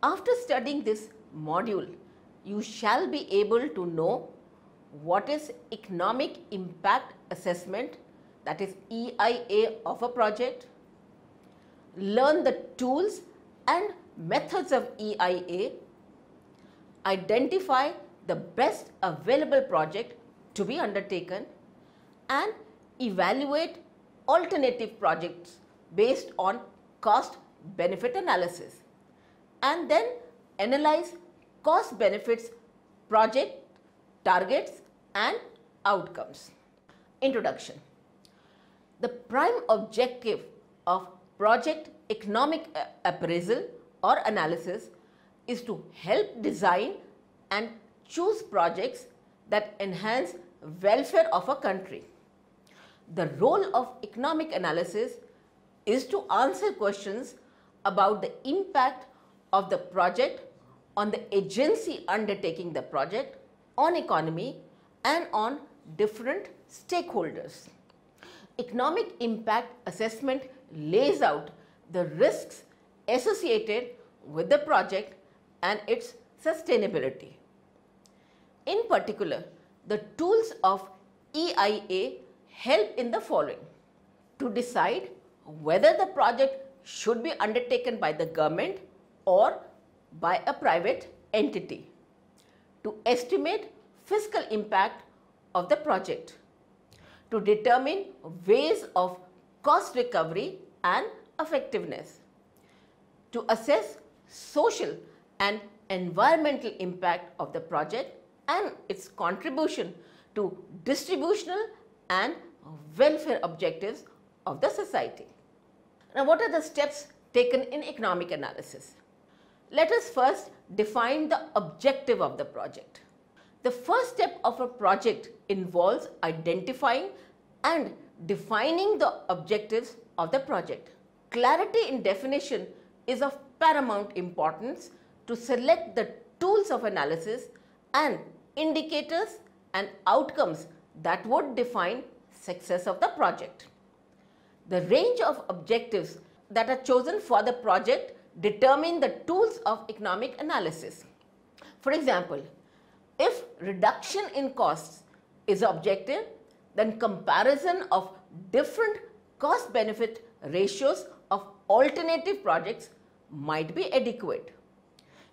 After studying this module, you shall be able to know what is economic impact assessment, that is EIA of a project, learn the tools and methods of EIA, identify the best available project to be undertaken, and evaluate alternative projects based on cost benefit analysis, and then analyze cost benefits, project targets and outcomes. Introduction. The prime objective of project economic appraisal or analysis is to help design and choose projects that enhance welfare of a country. The role of economic analysis is to answer questions about the impact of the project on the agency undertaking the project, on economy and on different stakeholders. Economic impact assessment lays out the risks associated with the project and its sustainability. In particular, the tools of EIA help in the following: to decide whether the project should be undertaken by the government or by a private entity, to estimate fiscal impact of the project, to determine ways of cost recovery and effectiveness, to assess social and environmental impact of the project and its contribution to distributional and welfare objectives of the society. Now, what are the steps taken in economic analysis? Let us first define the objective of the project. The first step of a project involves identifying and defining the objectives of the project. Clarity in definition is of paramount importance to select the tools of analysis and indicators and outcomes that would define success of the project. The range of objectives that are chosen for the project determine the tools of economic analysis. For example, if reduction in costs is objective, then comparison of different cost benefit ratios of alternative projects might be adequate.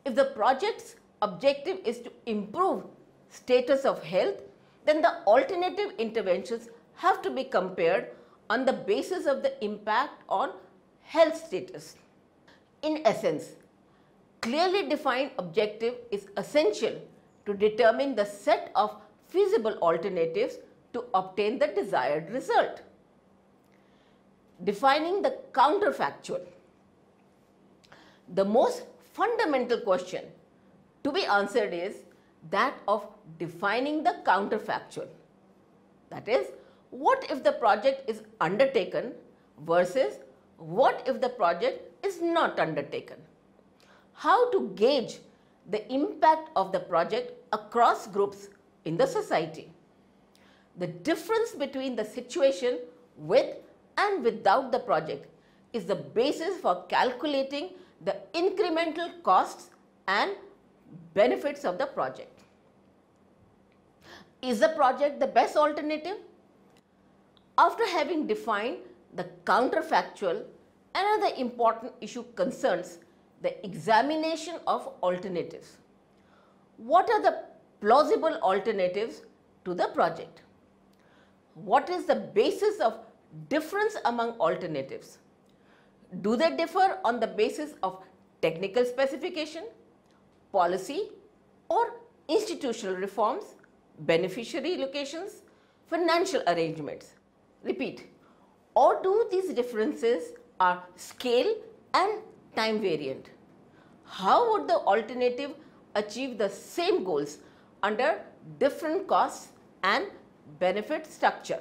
If the project's objective is to improve status of health, then the alternative interventions have to be compared on the basis of the impact on health status. In essence, clearly defined objective is essential to determine the set of feasible alternatives to obtain the desired result. Defining the counterfactual. The most fundamental question to be answered is that of defining the counterfactual. That is, what if the project is undertaken versus what if the project is not undertaken? How to gauge the impact of the project across groups in the society? The difference between the situation with and without the project is the basis for calculating the incremental costs and benefits of the project. Is the project the best alternative? After having defined the counterfactual, another important issue concerns the examination of alternatives. What are the plausible alternatives to the project? What is the basis of difference among alternatives? Do they differ on the basis of technical specification, policy or institutional reforms, beneficiary locations, financial arrangements? Repeat, or do these differences are scale and time variant? How would the alternative achieve the same goals under different costs and benefit structure?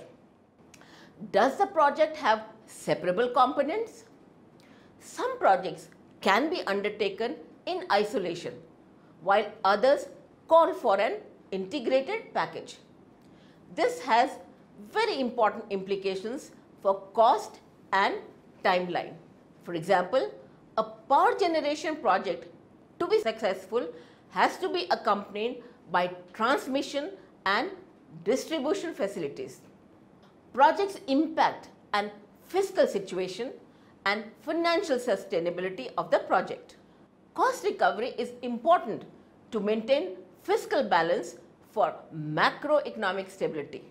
Does the project have separable components? Some projects can be undertaken in isolation, while others call for an integrated package. This has very important implications for cost and timeline. For example, a power generation project to be successful has to be accompanied by transmission and distribution facilities. Project's impact and fiscal situation and financial sustainability of the project. Cost recovery is important to maintain fiscal balance for macroeconomic stability.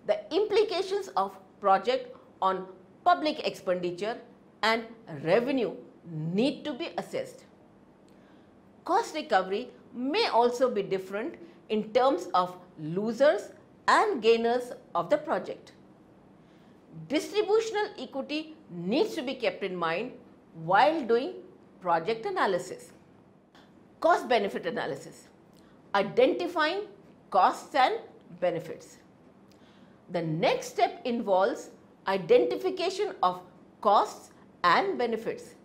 The implications of project on public expenditure and revenue need to be assessed. Cost recovery may also be different in terms of losers and gainers of the project. Distributional equity needs to be kept in mind while doing project analysis. Cost benefit analysis. Identifying costs and benefits. The next step involves identification of costs and benefits.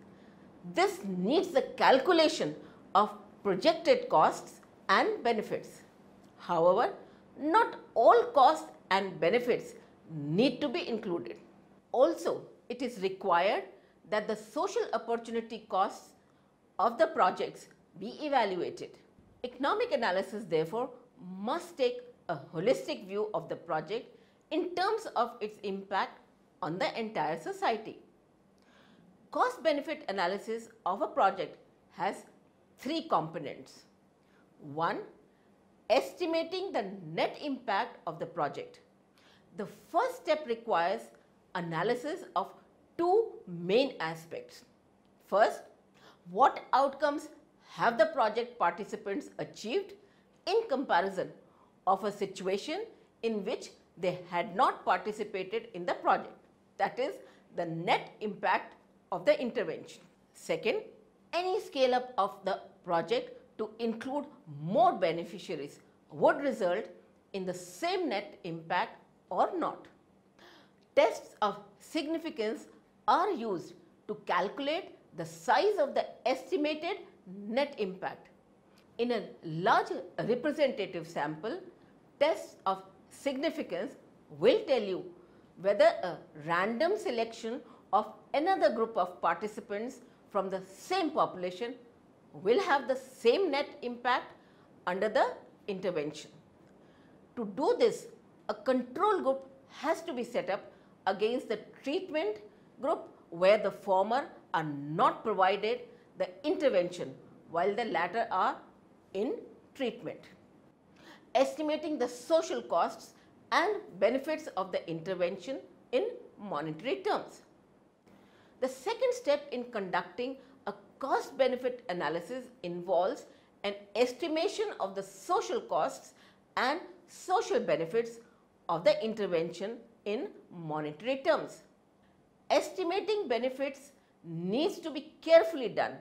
This needs the calculation of projected costs and benefits. However, not all costs and benefits need to be included. Also, it is required that the social opportunity costs of the projects be evaluated. Economic analysis, therefore, must take a holistic view of the project in terms of its impact on the entire society. Cost benefit analysis of a project has three components. 1. Estimating the net impact of the project. The first step requires analysis of two main aspects. First, what outcomes have the project participants achieved in comparison of a situation in which they had not participated in the project, that is, the net impact of the intervention. Second, any scale up of the project to include more beneficiaries would result in the same net impact or not. Tests of significance are used to calculate the size of the estimated net impact. In a large representative sample, tests of significance will tell you whether a random selection of another group of participants from the same population will have the same net impact under the intervention. To do this, a control group has to be set up against the treatment group where the former are not provided the intervention while the latter are in treatment. Estimating the social costs and benefits of the intervention in monetary terms. The second step in conducting a cost benefit analysis involves an estimation of the social costs and social benefits of the intervention in monetary terms. Estimating benefits needs to be carefully done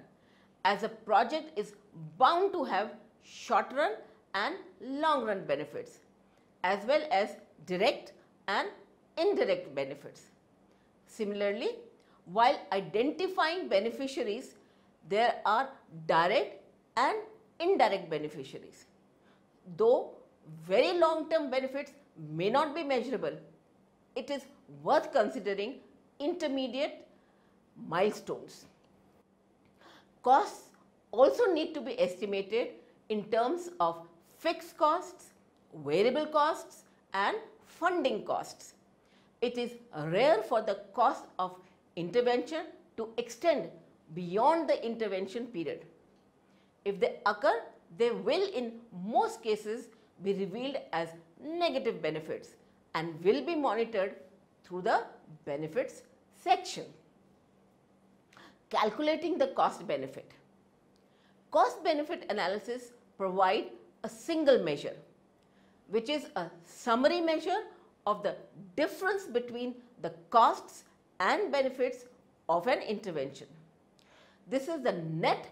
as a project is bound to have short run and long run benefits as well as direct and indirect benefits. Similarly, while identifying beneficiaries, there are direct and indirect beneficiaries. Though very long term benefits may not be measurable, it is worth considering intermediate milestones. Costs also need to be estimated in terms of fixed costs, variable costs and funding costs. It is rare for the cost of intervention to extend beyond the intervention period. If they occur, they will in most cases be revealed as negative benefits and will be monitored through the benefits section. Calculating the cost benefit. Cost benefit analysis provide a single measure, which is a summary measure of the difference between the costs and benefits of an intervention. This is the net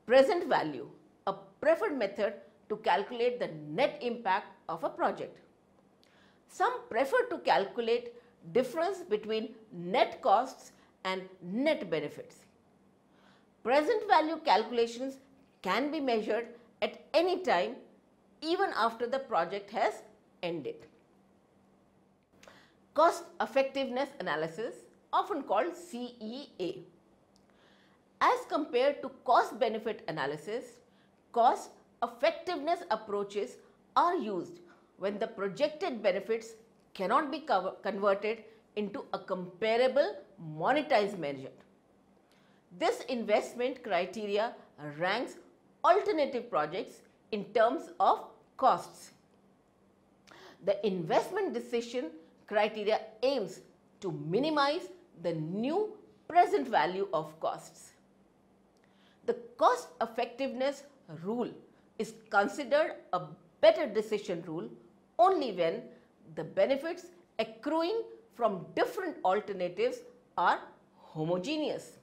present value, a preferred method to calculate the net impact of a project. Some prefer to calculate difference between net costs and net benefits. Present value calculations can be measured at any time even after the project has ended. Cost effectiveness analysis, often called CEA. As compared to cost-benefit analysis, cost-effectiveness approaches are used when the projected benefits cannot be converted into a comparable monetized measure. This investment criteria ranks alternative projects in terms of costs. The investment decision criteria aims to minimize the new present value of costs. The cost effectiveness rule is considered a better decision rule only when the benefits accruing from different alternatives are homogeneous.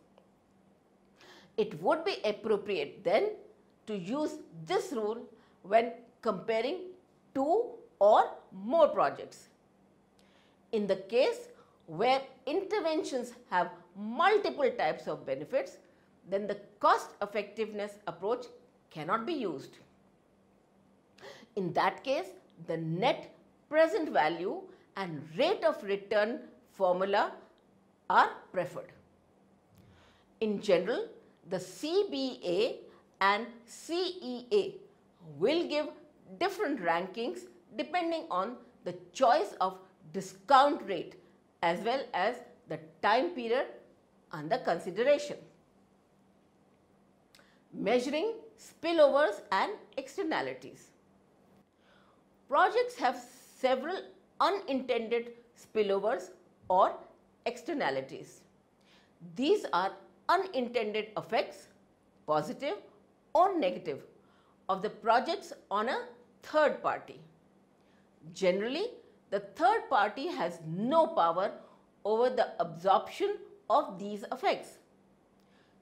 It would be appropriate then to use this rule when comparing two or more projects. In the case where interventions have multiple types of benefits, then the cost effectiveness approach cannot be used. In that case, the net present value and rate of return formula are preferred. In general, the CBA and CEA will give different rankings depending on the choice of discount rate as well as the time period under consideration. Measuring spillovers and externalities. Projects have several unintended spillovers or externalities. These are unintended effects, positive or negative, of the projects on a third party. Generally, the third party has no power over the absorption of these effects.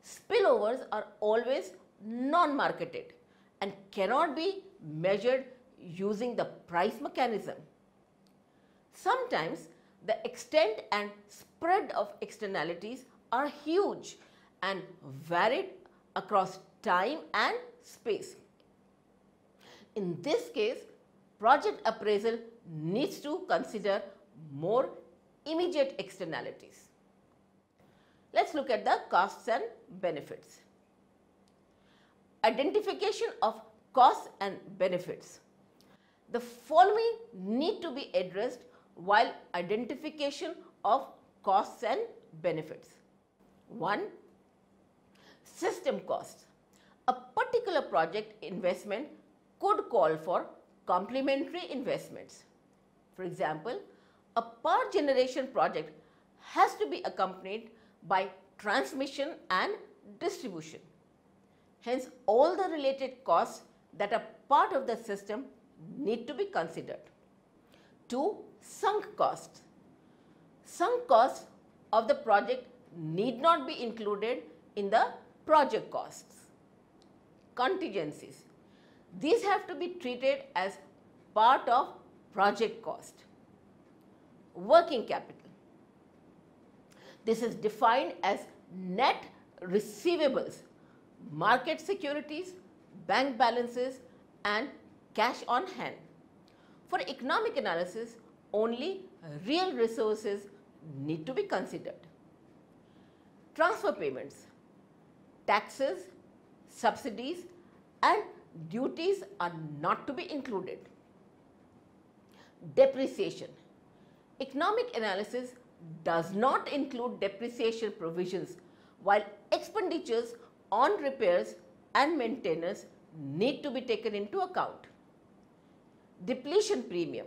Spillovers are always non-marketed and cannot be measured using the price mechanism. Sometimes the extent and spread of externalities are huge and varied across time and space. In this case, project appraisal needs to consider more immediate externalities. Let's look at the costs and benefits. Identification of costs and benefits. The following need to be addressed while identification of costs and benefits. 1. System costs. A particular project investment could call for complementary investments. For example, a power generation project has to be accompanied by transmission and distribution. Hence, all the related costs that are part of the system need to be considered. 2. Sunk costs. Sunk costs of the project need not be included in the project costs. Contingencies. These have to be treated as part of project cost. Working capital. This is defined as net receivables, market securities, bank balances and cash on hand. For economic analysis, only real resources need to be considered. Transfer payments, taxes, subsidies and duties are not to be included. Depreciation. Economic analysis does not include depreciation provisions, while expenditures on repairs and maintenance need to be taken into account. Depletion premium.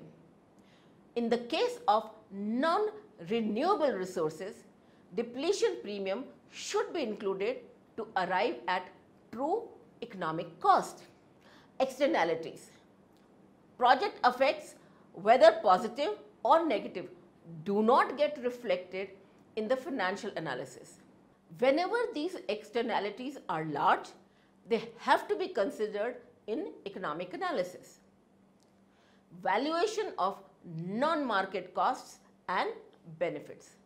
In the case of non-renewable resources, depletion premium should be included to arrive at true economic cost. Externalities. Project effects, whether positive or negative, do not get reflected in the financial analysis. Whenever these externalities are large, they have to be considered in economic analysis. Valuation of non-market costs and benefits.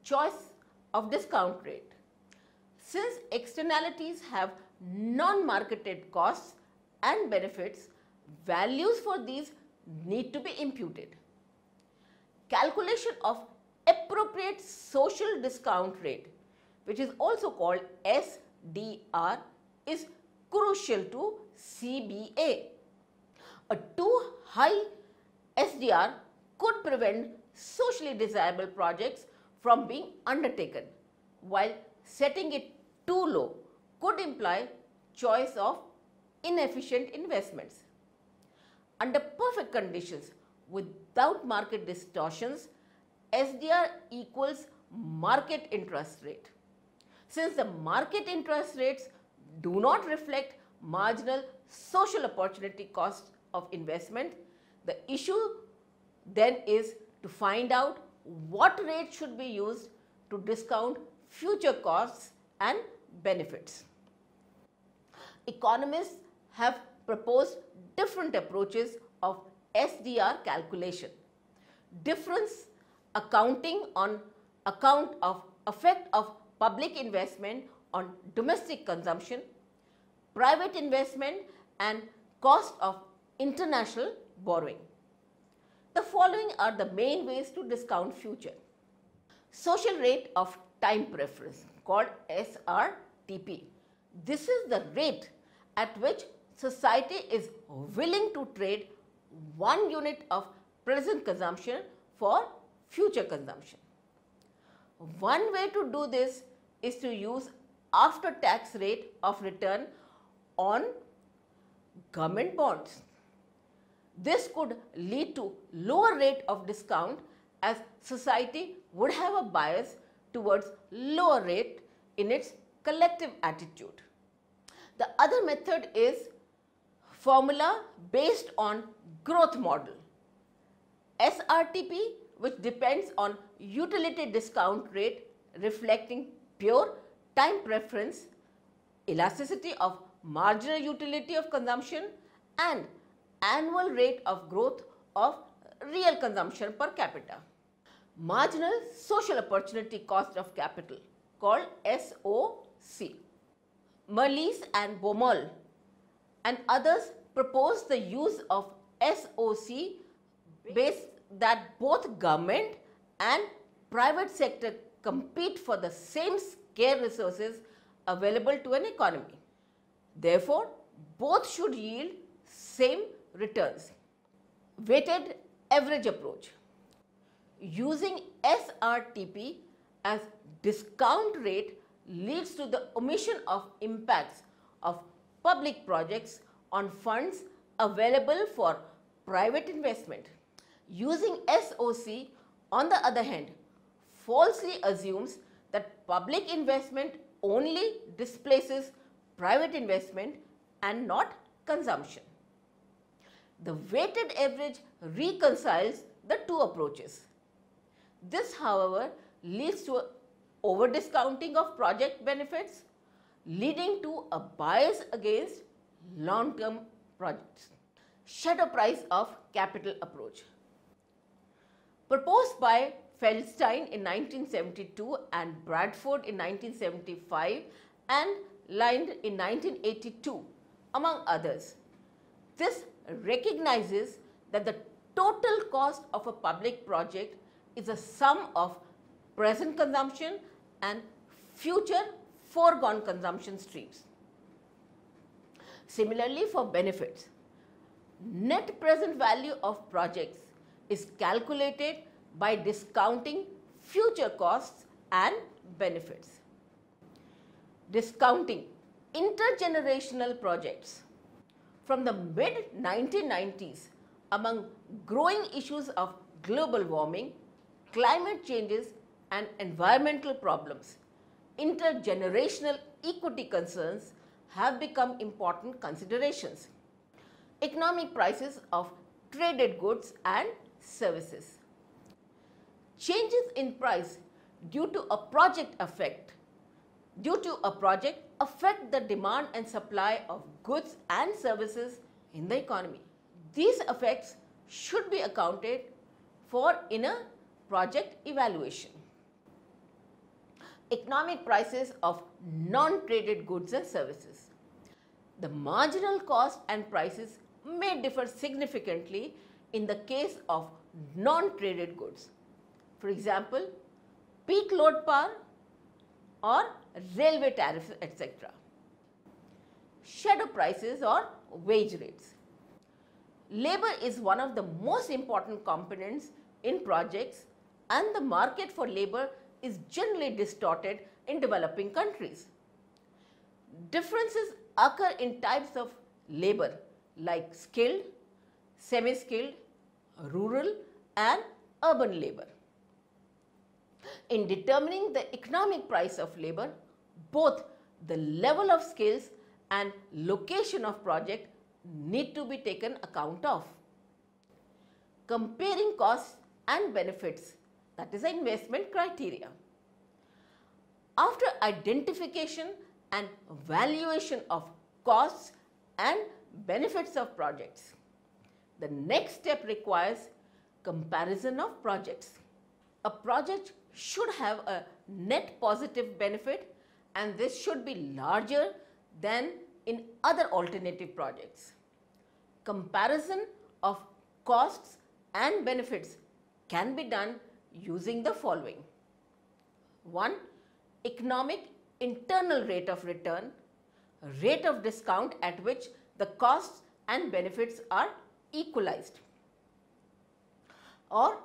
Choice of discount rate. Since externalities have non-marketed costs and benefits, values for these need to be imputed. Calculation of appropriate social discount rate. which is also called SDR, is crucial to CBA. A too high SDR could prevent socially desirable projects from being undertaken, while setting it too low could imply choice of inefficient investments. Under perfect conditions, without market distortions, SDR equals market interest rate. Since the market interest rates do not reflect marginal social opportunity cost of investment, the issue then is to find out what rate should be used to discount future costs and benefits. Economists have proposed different approaches of SDR calculation. Difference accounting on account of effect of public investment on domestic consumption, private investment and cost of international borrowing. The following are the main ways to discount future. Social rate of time preference, called SRTP. This is the rate at which society is willing to trade 1 unit of present consumption for future consumption. One way to do this is to use after-tax rate of return on government bonds. This could lead to lower rate of discount, as society would have a bias towards lower rate in its collective attitude. The other method is formula based on growth model. SRTP, which depends on utility discount rate reflecting pure time preference, elasticity of marginal utility of consumption and annual rate of growth of real consumption per capita. Marginal social opportunity cost of capital, called SOC. Merlis and Baumol and others propose the use of SOC based that both government and private sector compete for the same scarce resources available to an economy. Therefore, both should yield same returns. Weighted average approach. Using SRTP as discount rate leads to the omission of impacts of public projects on funds available for private investment. Using SOC, on the other hand, falsely assumes that public investment only displaces private investment and not consumption. The weighted average reconciles the two approaches. This, however, leads to over-discounting of project benefits, leading to a bias against long-term projects. Shadow price of capital approach. Proposed by Feldstein in 1972 and Bradford in 1975 and Lind in 1982, among others. This recognizes that the total cost of a public project is a sum of present consumption and future foregone consumption streams. Similarly, for benefits, net present value of projects is calculated by discounting future costs and benefits. Discounting intergenerational projects. From the mid-1990s, among growing issues of global warming, climate changes and environmental problems, intergenerational equity concerns have become important considerations. Economic prices of traded goods and services. Changes in price due to a project affect the demand and supply of goods and services in the economy. These effects should be accounted for in a project evaluation. Economic prices of non-traded goods and services. The marginal cost and prices may differ significantly in the case of non-traded goods. For example, peak load power or railway tariffs, etc. Shadow prices or wage rates. Labor is one of the most important components in projects, and the market for labor is generally distorted in developing countries. Differences occur in types of labor like skilled, semi-skilled, rural and urban labor. In determining the economic price of labor, both the level of skills and location of project need to be taken account of. Comparing costs and benefits, that is the investment criteria. After identification and valuation of costs and benefits of projects, the next step requires comparison of projects. A project should have a net positive benefit, and this should be larger than in other alternative projects. Comparison of costs and benefits can be done using the following. 1. Economic internal rate of return, rate of discount at which the costs and benefits are equalized. Or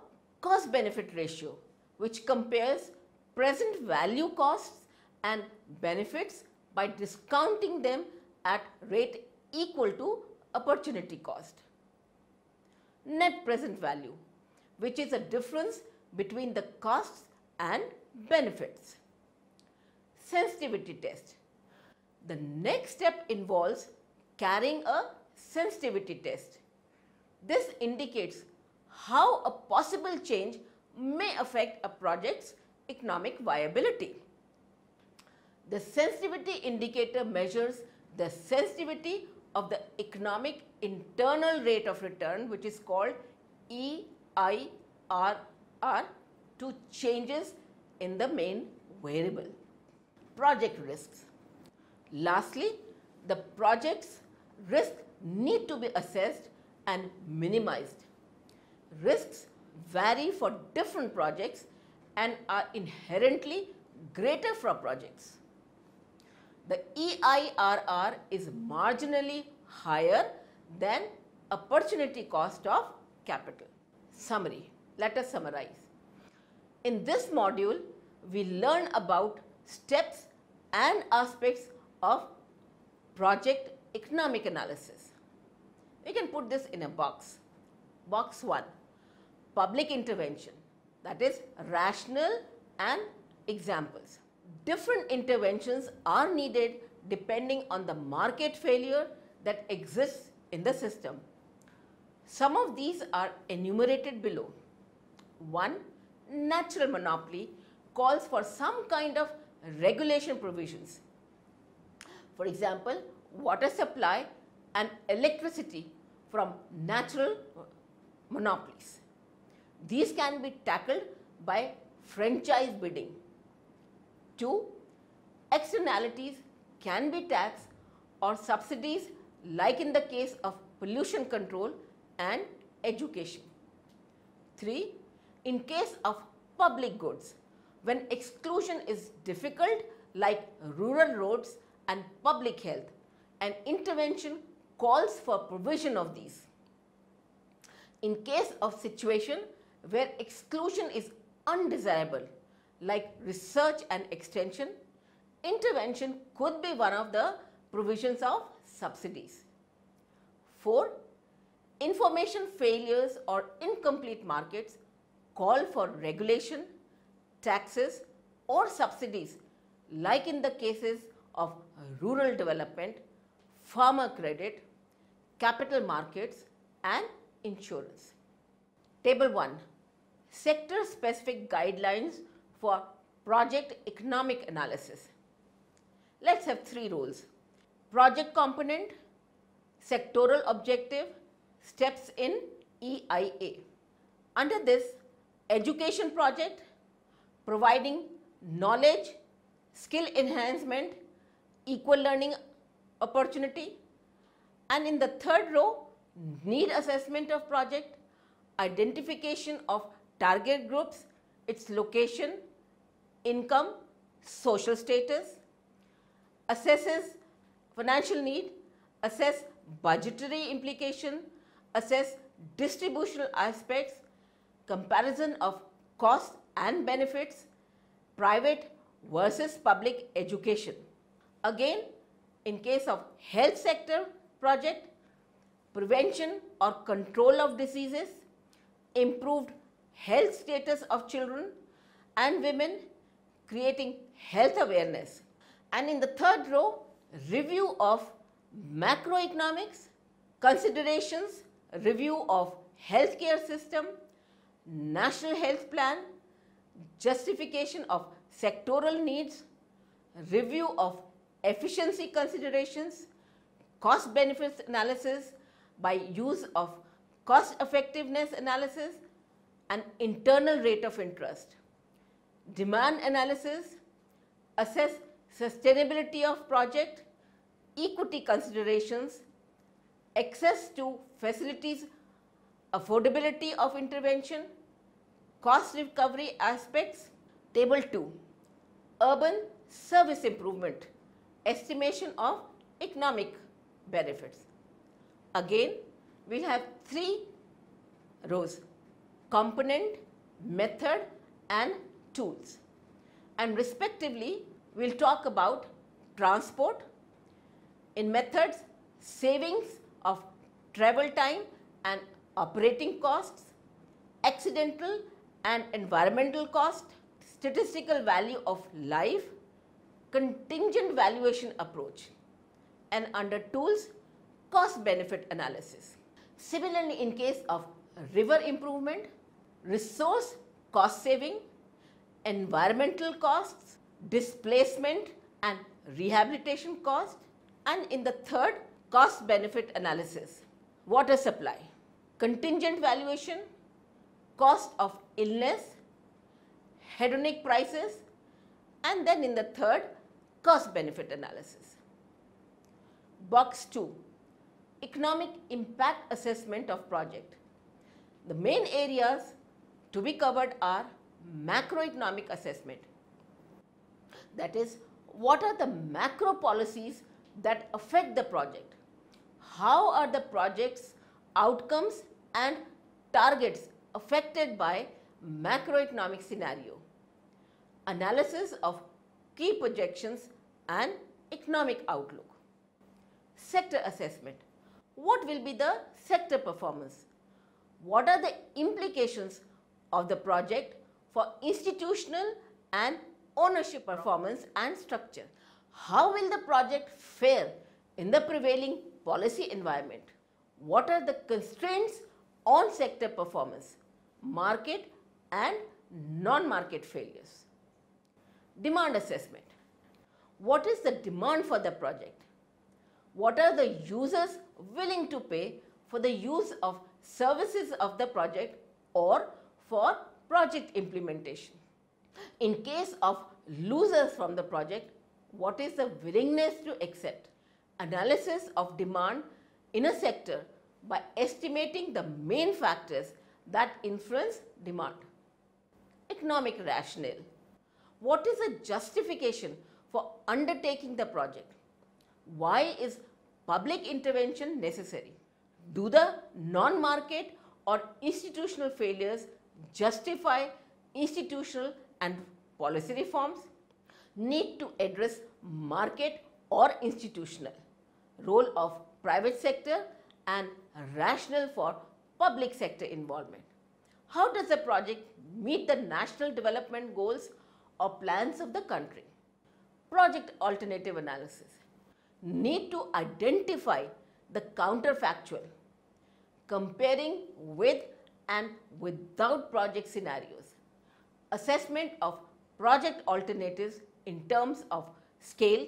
cost benefit ratio, which compares present value costs and benefits by discounting them at rate equal to opportunity cost. Net present value, which is a difference between the costs and benefits. Sensitivity test. The next step involves carrying a sensitivity test. This indicates how a possible change may affect a project's economic viability. The sensitivity indicator measures the sensitivity of the economic internal rate of return, which is called EIRR, to changes in the main variable. Project risks. Lastly, the project's risk need to be assessed and minimized. Risks vary for different projects and are inherently greater for projects. The EIRR is marginally higher than opportunity cost of capital. Summary. Let us summarize. In this module, we learn about steps and aspects of project economic analysis. We can put this in a box. Box 1. Public intervention, that is rationale and examples. Different interventions are needed depending on the market failure that exists in the system. Some of these are enumerated below. 1. Natural monopoly calls for some kind of regulation provisions. For example, water supply and electricity from natural monopolies. These can be tackled by franchise bidding. 2. Externalities can be taxed or subsidies, like in the case of pollution control and education. 3. In case of public goods, when exclusion is difficult, like rural roads and public health, an intervention calls for provision of these. In case of situation where exclusion is undesirable, like research and extension, intervention could be one of the provisions of subsidies. 4. Information failures or incomplete markets call for regulation, taxes or subsidies, like in the cases of rural development, farmer credit, capital markets and insurance. Table 1. Sector specific guidelines for project economic analysis. Let's have 3 roles: project component, sectoral objective, steps in EIA. Under this, education project, providing knowledge, skill enhancement, equal learning opportunity. And in the 3rd row, need assessment of project, identification of target groups, its location, income, social status, assesses financial need, assess budgetary implication, assess distributional aspects, comparison of costs and benefits, private versus public education. Again, in case of health sector project, prevention or control of diseases, improved health status of children and women, creating health awareness. And in the third row, review of macroeconomics, considerations, review of healthcare system, national health plan, justification of sectoral needs, review of efficiency considerations, cost benefits analysis by use of cost effectiveness analysis and internal rate of interest, demand analysis, assess sustainability of project, equity considerations, access to facilities, affordability of intervention, cost recovery aspects. Table 2, urban service improvement, estimation of economic benefits. Again, we have 3 rows: component, method and tools. And respectively, we will talk about transport, in methods, savings of travel time and operating costs, accidental and environmental cost, statistical value of life, contingent valuation approach, and under tools, cost benefit analysis. Similarly, in case of river improvement, resource cost saving, environmental costs, displacement and rehabilitation cost, and in the third, cost benefit analysis, water supply, contingent valuation, cost of illness, hedonic prices, and then in the third, cost benefit analysis. Box 2, economic impact assessment of project. The main areas to be covered are macroeconomic assessment. That is, what are the macro policies that affect the project? How are the project's outcomes and targets affected by macroeconomic scenario? Analysis of key projections and economic outlook. Sector assessment. What will be the sector performance? What are the implications of the project for institutional and ownership performance and structure? How will the project fare in the prevailing policy environment? What are the constraints on sector performance, market and non-market failures? Demand assessment. What is the demand for the project? What are the users willing to pay for the use of services of the project or for project implementation? In case of losers from the project, what is the willingness to accept? Analysis of demand in a sector by estimating the main factors that influence demand. Economic rationale. What is the justification for undertaking the project? Why is public intervention necessary? Do the non-market or institutional failures justify institutional and policy reforms? Need to address market or institutional, role of private sector and rationale for public sector involvement. How does the project meet the national development goals or plans of the country? Project alternative analysis. Need to identify the counterfactual, comparing with and without project scenarios. Assessment of project alternatives in terms of scale,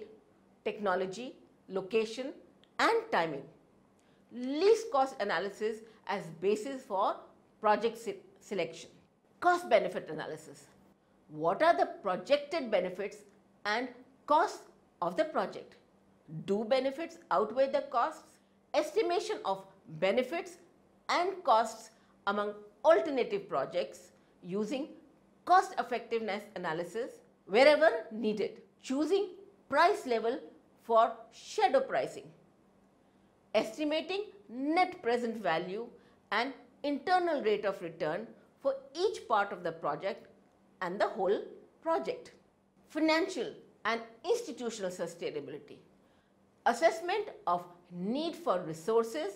technology, location and timing. Least cost analysis as basis for project selection. Cost benefit analysis. What are the projected benefits and costs of the project? Do benefits outweigh the costs? Estimation of benefits and costs among alternative projects using cost effectiveness analysis, wherever needed, choosing price level for shadow pricing, estimating net present value and internal rate of return for each part of the project and the whole project. Financial and institutional sustainability, assessment of need for resources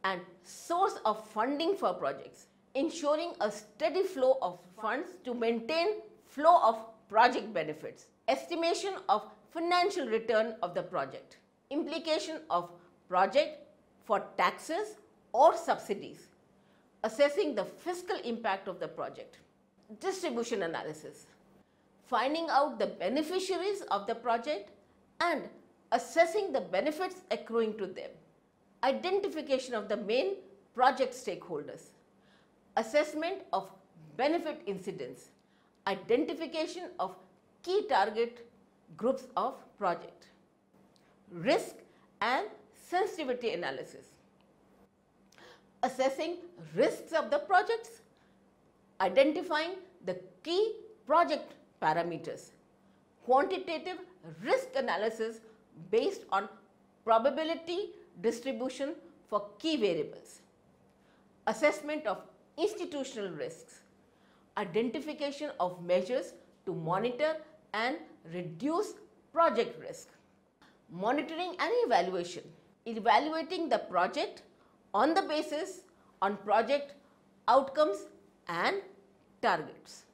and source of funding for projects, ensuring a steady flow of funds to maintain flow of project benefits, estimation of financial return of the project, implication of project for taxes or subsidies, assessing the fiscal impact of the project, distribution analysis, finding out the beneficiaries of the project and assessing the benefits accruing to them, identification of the main project stakeholders, assessment of benefit incidence, identification of key target groups of project, risk and sensitivity analysis, assessing risks of the projects, identifying the key project parameters, quantitative risk analysis based on probability distribution for key variables, assessment of institutional risks, identification of measures to monitor and reduce project risk, monitoring and evaluation, evaluating the project on the basis on project outcomes and targets.